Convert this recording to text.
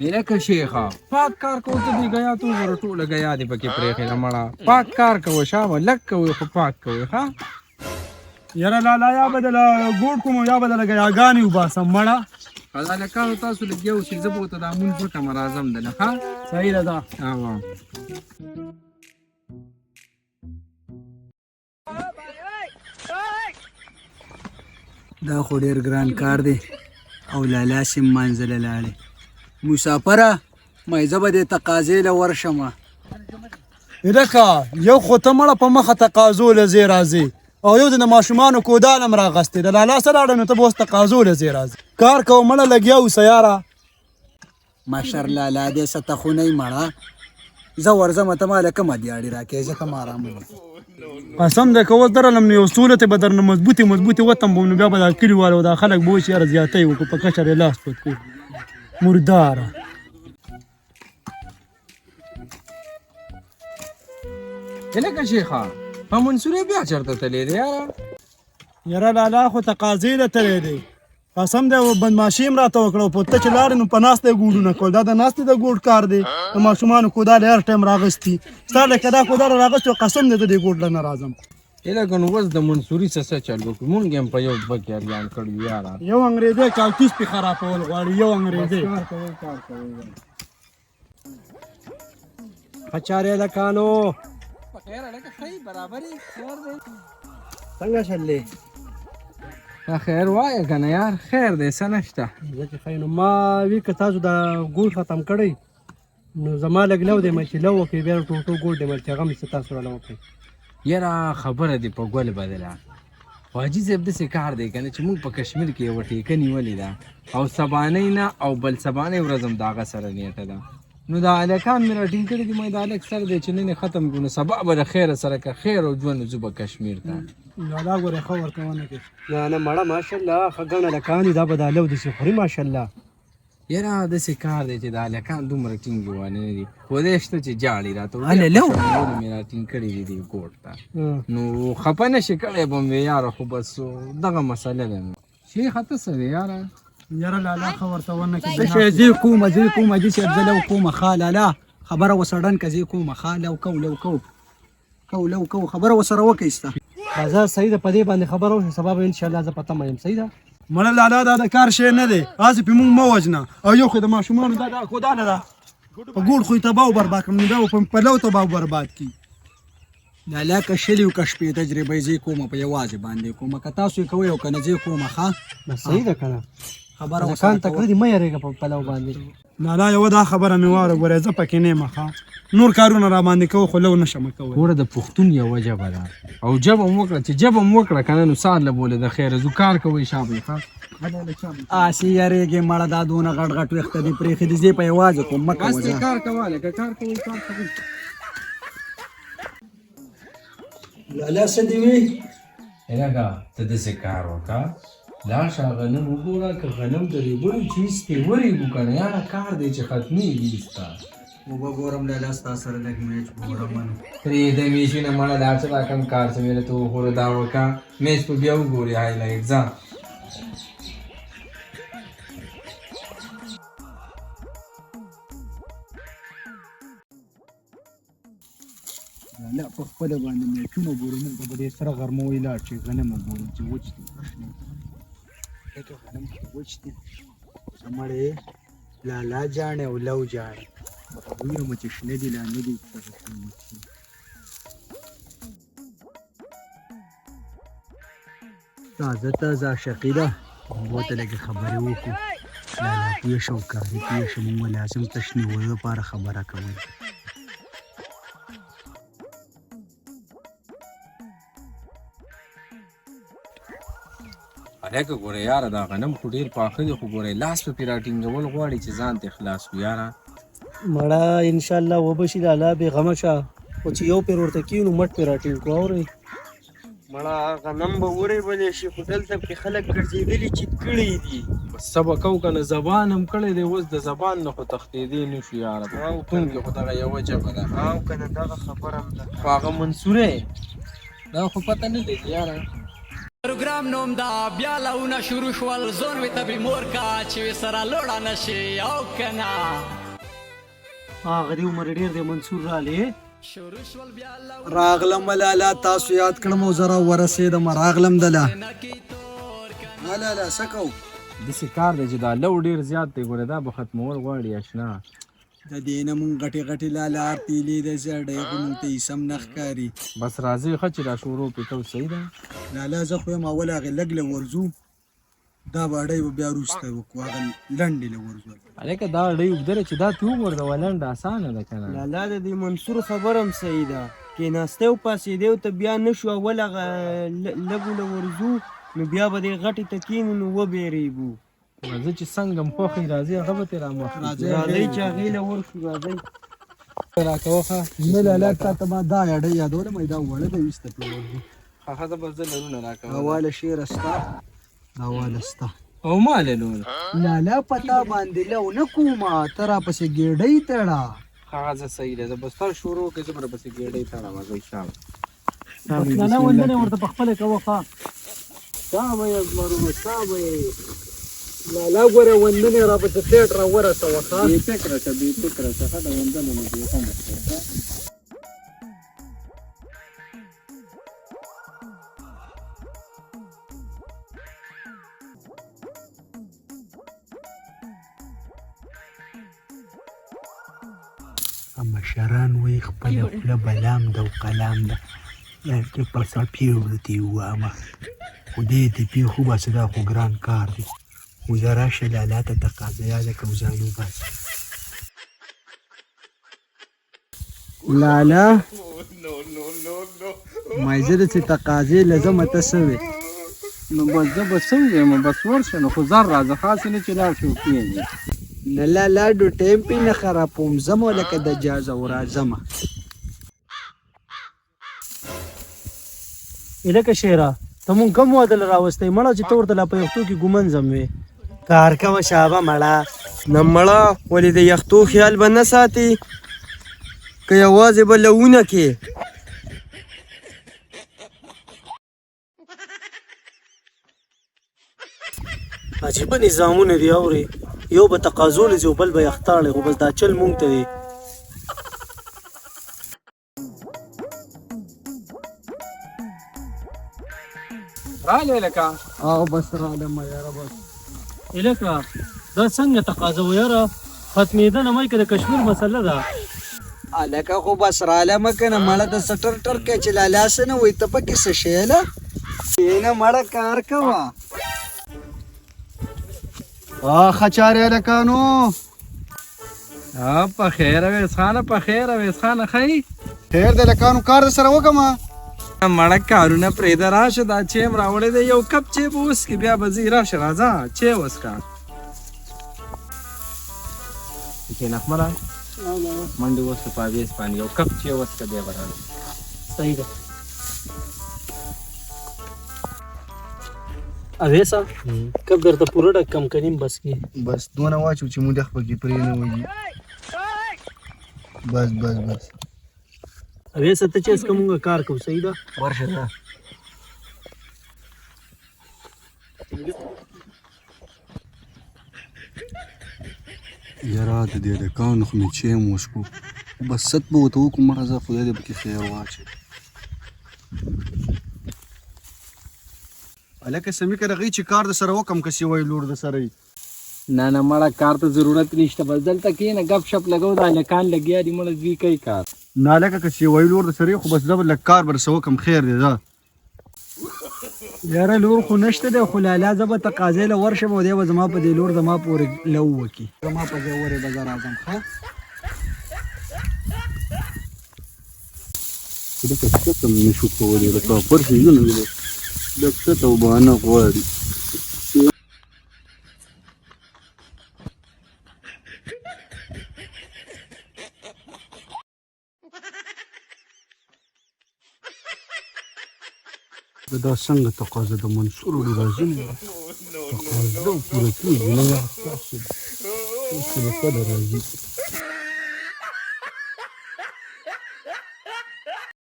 لکه شیخه پاک کار کوو ته دې ګیا ته وګوره ټوله ګیا دې پکې پرېښې ده مړه پاک کار کوه شابه لږ کوئ خو پاک کوئ ښه یاره لالا یا به دله ګوډ کوم یا به دله ګیاګانې وباسم مړه هلکانو تاسو لږ یو شي زه به ورته دا مونځ وکړم راځم دله ښه صحیح ده دا دا خو ډېر ګران کار دی او لالا سیم منزله لاړې مسافره مې زه به دې تقاضې له ورشمه لکه یو خو ته مړه په مخه تقاضو له ځې راځې او یو د ماشومانو کودال هم راغستې د لالا سره اړه نو ته به اوس تقاضو له ځې راځې کار کوه مړه لګیا اوسه یاره ماشاءالله لا دې څه ته خو نه یې مړه زه ورځم ته ماله کومه دیاړې راکړې زه ته م ارام قسم دی که اوس درلم نو یو سولتې به درنه مضبوطې وتم به نو بیا به دا کلیوال او دا خلک به وایي چې یاره زیاتی وکړو په کشر یې لاس پت کړو مرداره لکه شیخه په منصورې بیا چېرته تللی دی یاره یاره لالا خو تقاضې له تللی دی قسم دی بدماشي هم راته وکړه او په ته چې لاړې نو په ناسته یې ګوډونه کول دا د ناستې د ګوډ کار دی د ماشومانو کودال هر ټایم راغستي ستا لکه دا کودال راغستې او قسم دی د دې ګوډ له نه راځم لکه نو اوس د منصوري څه چل وکړو مونږ هم په یو دوه کې اریان کړو یاره یو انګریزی کالتوس پې خرابول غواړي یو انګریزی ښه چارې هلکانو څنګه شلې خیر وایه که نه یار خیر دی څه نشته زه چې ښه نو ما وی که تاسو دا ګوډ ختم کړی نو زما لږ لو دی مې چې لو وکړې بیا ټوټو ګوډ دی مې چې هغه مې څه تاسو راله وکړئ یاره خبره دې په ګل بدله حاجي صاحب داسې کار دی که نه چې موږ په کشمیر کې یوه ټیکه نیولې ده او سبانۍ نه او بل سبانۍ ورځ هم د هغه سره نیټه ده نو دا هلکان مې راټینګ کړي دي مې دا هلک سر دی چې نن یې ختم کړو نو سبا به د خیره سره که خیر او ژوند ځو به کشمیر ته لالا ګورې ښه ورته ونه کړې نه نه مړه ماشاءالله ښه ګڼ هلکان دي دا به دا لو داسې خوري ماشاءالله یاره داسې کار دی چې د هلکان دومره ټینګ لیوانه نه دي خدای شته چې جاړي راته هله لو مې راټینګ کړي دي دې ګوټ ته نو خفه نه شي کړی به مې یاره خو بس دغه مسله ده نو شیخه ته څه دی یاره یاره لالا ښه ورته ونه کړې زه کومه حاجي صاحب زه لو کومه ښه لالا خبره وسړن که زه کومه ښه لو کو خبره ورسره وکړئ ستا زه صحیح ده په دې باندې خبره وشي سبا به انشاءالله زه په تمه یم صحیح ده مړه لالا دا د کار شی نه دی هسې پې مونږ مه وژنه او یو خو د ماشومانو دا کوداله ده په ګوډ خو یې تباه و برباد کړم نو دا به په لو تباه و برباد کړي لالا که شلي و که شپې تجربه یې زه کومه په یوازې باندې کومه که تاسو یې کوئ او که نه زه کومه ښه صحیح ده که نه خبره کان تکړه دي مه یېرېږه په پلو باندې لالا یوه دا خبره مې واوره ګورې زه پکې نه یم ښه نور کارونه را باندې کوو خو لو نشم کولی ګوره د پښتون یوه ژبه ده او ژبه م وکړه چې ژبه م وکړه که نه نو سهار له بولې د خیره ځو کار کوئ شابه ښه آسې یارېږې مړه دا دونه غټ غټ ویښته دي پرېښي دي زه په یوازې کوم مه کوه هسې کار کوه لکه کار کوئ لالا څه دې وي لکه ته داسې کار وکړه لاړ شه غنم وګوره که غنم د ریبړو چې ایستې ورېږو که نه یاره کار دی چې ختمېږي ستا اوبه ګورم لالا ستا سره لږ میچ ګورم پرېږده میچونه مړه لاړ شه دا کم کار څه ویله ته وخوره دا وکړه میچ په بیا وګورې هایلایټ ځه لالا په خپله باندې میچونه ګوري نن به دې سره غرمه ولاړ چې غنم وګوري چې وچ دي لکه غنم چې وچ دي مړې لالا جاڼې او لو جاڼې ویمه چې شنه دي لا نه دي تازه شقیده ورته لږې خبرې وکړو لالا پوه شه او کاري پوه شه مونږ لازم تشنیویو لپاره خبره کوئ هلکه ګوره یاره دا غنم خو ډېر پاخه دي خو ګوره لاس په پې راټینګول غواړي چې ځان ته خلاص کړو یاره مړه انشاءالله وبه شي لالا بېغمه شه خو چې یو پېر ورته کېږي نو مټ پې راټینګ کړو اورئ مړه غنم به وریبلی شي خو دلته پکې خلک ګرځېدلي چیت کړي دي بس څه به کوو که نه زبان هم کړی دی اوس د زبان نه خو تښتېدی نه شو یاره په پښتون کې خو دغه یوه ژبه ده او که نه دغه خبره هم ده خو هغه منصورې دا خو پته نه لري یاره پروګرام نوم دا بیا لهونه شروع شول زون وي ته مور کا چې سره لوړه نشي او کنا هغه دی عمر ډیر دی منصور رالی شروع شول بیا راغلم لالا تاسو یاد کړم او زرا ورسېدم راغلم دلا لالا سکو داسې کار دی چې دا لو ډېر زیات دی ګوره دا به ختمول غواړي اشنا د دې نه مونږ غټې غټې لالا تیلې د زړې خو مونږ ته یې سم نه ښکاري بس راځئ ښه چې را شروع کړو ته صحیح ده لالا زه خو یم اول هغې لږ له ورځو دا به اډۍ به بیا وروسته وکړو هغه لنډې له ورځو هلکه دا اډۍ اوږده ده چې دا ترې وغورځوه لنډه اسانه ده که نه لالا د دې منصور خبره هم صحیح ده کېناستی او پاسېدی او ته بیا نه شو اول هغه لږو له ورځو نو بیا به دې غټې ته کښېنو نو وبېرېږو راځه چې څنګه م خوښ راځي هغه به ترې رامخکې راځئ چې هغې له ورشو راځئ راکوه ښه نه لالا تا ته ما دا اډۍ یادولم دا وړه ده ویسته پرې ورځو ښه ده بس زه لرونه راکوه اواله شعر ستا دا واله ستا او ما له لور لالا پتا باندې لو نه کومه ته راپسې ګېډۍ تړه هغه زه صحیح ده زه بس تا شروع کړې زه به درپسې ګېډۍ تړم زه شام لالا وندنې ورته پخپله کوه ښه ستا به یې زمرو ستا به یې لالا ګوره وندنې راپسې ټیټ راورسوه ښه بې فکره شه بې فکره شه ښه د وندنو نه بې خوند شه مشران وایي خپله خوله بلام ده او کلام ده چې په څپې ورته یې ووامه خدای دې پېښو باسه دا خو ګران کار دی خو زه راشه لالا ته تقاضا یاده کړه ځان وباسه لالا مایي زه داسې تقاضې لزمه ته څه وې نو بس زه به څه ووایم بس ورشه نو خو زر راځه خاصې نه چې لاړ شو کېږي نه لالا ډو ټایم پې نه خرابوم ځم لکه د جازه و راځمه لکه شعره ته مونږ کم واده له راوستی مړه چې ته ورته لا په یختو کې ګومنځم وې کار کوه شابه مړه نه مړه ولې د یختو خیال به نه ساتي که یوازې به لونه کې عجیبه نظامونه دي اورې یو به تقاضو لځي او بل به یختاړی خو بس دا چل مونږ ته دی رالی لکه او بس رالم یاره بس لکه دا څنګه تقاضا و یاره ختمېدنه مای که د کشمیر مسله ده لکه خو بس رالم که نه مړه د سټر ټر کې چې لالا څه نه وایي ته پکې څه شیله نه مړه کار کوه ښه چارې هلکانو په خیر اویس خانه په خیر اویس خانه ښایي خیر د هلکانو کار در سره وکړمه مړه کارونه پرېږده راشه دا چای م راوړی دی یو کپ چای به وڅکې بیا به ځې راشه راځه چای وڅکه کښېنه احمده منډې وڅکه په اویس باندې یو کپ چای وڅکه بیا به راځه صحیح ده اویسه کب درته پوره ډک کم کنیم بس کې بس دونه واچو چې مونږ پکې پرې نه وځي بس بس بس اویسه ته چې اسکه مونږ کار کوو صحیح ده ورشه ته یاره د دې هلکانو خو مې چیم وشکو بس ست به ورته وکړو مړه زه خدای دې پکې خیر واچوي هلکه سمي که رغی چې کار د سره وکړم که سیوی لور د سره یي نه نه مړه کار ته ضرورت نشته بس دلته کښېنه ګپ شپ لګو دا هلکان لګیا دي مړه دوی کوي کار نه هلکه که سیوی لور د سره یي خو بس زه به لږ کار به درسه وکړم خیر دی ځه یاره لور خو نشته دی خو لالا زه به تقاضی له ورشم او دی به زما په دې لور زما پورې لو وکړي زما په ځای ورې به زه راځم ښه لکه ښکته مې نشو کولی لکه پر څیزونه مې لږ ښکته وبهانه غواړي دا څنګه تقاضا د منصور راځي تقاضا پوره کېږي نه تاسو څه راځي